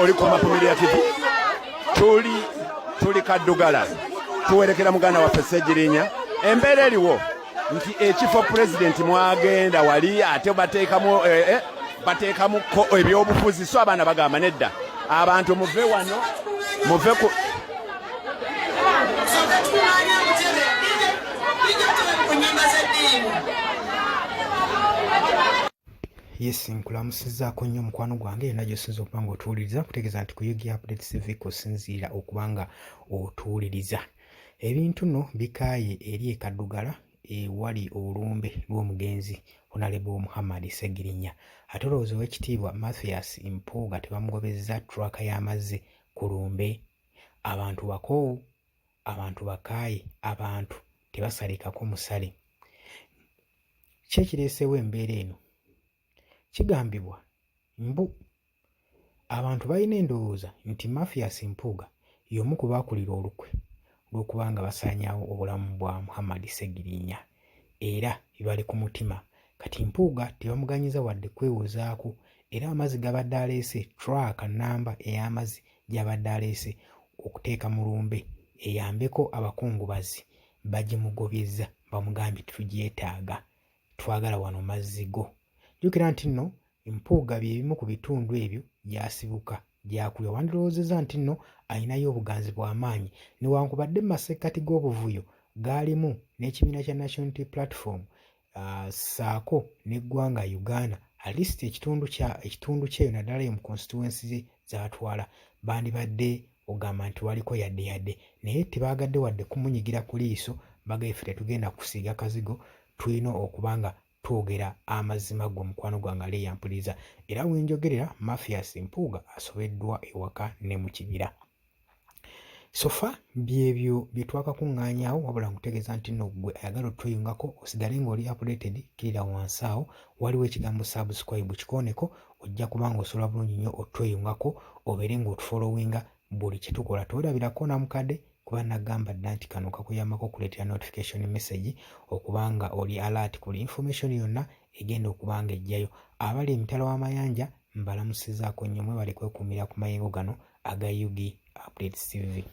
oli ku Mapumiria TV tuli Kaddugala tuwerekera muganda waffe Ssegirinya. Embeera eriwo nti ekifo president mwagenda wali ate bateekamu ebyobufuzi, so abaana bagamba nedda abantu muve wano muve ku Yes, nkulamusizaako nnyo mukwano gwange era gy'osinza okuba nga otuwuliriza kutegeeza nti ku Yugi Updates TV kusinziira okuba nga otuwuliriza. Ebintu nno bikaaye eri e Kaddugala ewali olumbe lw'omugenzi Honorable Muhammad Ssegirinya. Ate olowooza Oweekitiibwa Mathias Mpuuga tebamugobezza ttulaka y'amazzi ku lumbe. Abantu bakoowu, abantu bakaaye, abantu tebasalikako musale. Ki ekireeseewo embeera eno? Kigambibwa mbu abantu balina endowooza nti Mathias Mpuuga y'omu ku baakulira olukwe lw'okubanga basaanyaawo obulamu bwa Muhammad Ssegirinya era bibali ku mutima. Kati Mpuuga tebamuganyiza wadde kwewozaako era amazzi gabadde aleese, traka nnamba ey'amazzi gy'abadde aleese okuteeka mu lumbe eyambeko abakungubazi bagimugobyezza, bamugambye tugyetaaga, twagala wano mazzi go. Jjukira nti nno Mpuuga bye bimu ku bitundu ebyo gy'asibuka gy'akulya. Wandirowoozezza nti nno alinayo obuganzi bw'amaanyi newankubadde mu masekkati g'obuvuyo gaalimu n'ekibiina kya National Unity Platform ssaako n'eggwanga Uganda, at least ekitundu kyeyo naddala mu constituency ze z'atwala bandibadde ogamba nti waliko yadde naye tebaagadde wadde kumunyigira ku liiso, bagambye ffe tetugenda kusiiga kazigo, tulina okuba nga twogera amazima go mukwano gwange aleeyampuliriza. Era wenjogerera Mathias Mpuuga asobeddwa ewaka ne mu kibira. Sofa byebyo bye twakakuŋŋaanyaawo, wabula nkutegeeza nti nno gwe ayagala otweyungako osigale ng'oli updated, kirira wansi awo waliwo ekigambo subscribe, kikooneko ojja kuba nga osobola bulungi nnyo otweyungako obeere ng'otufollowinga buli kye tukola. Towerabirako na mukadde kuba nagamba dda nti kano kakuyambako okuleetera notification message okuba nga oli alert ku information yonna egenda okuba nga ejjayo. Abali emitala w'amayanja mbalamusizaako nnyo, mwebale kwekuumira ku mayengo gano aga Yugi Updates TV.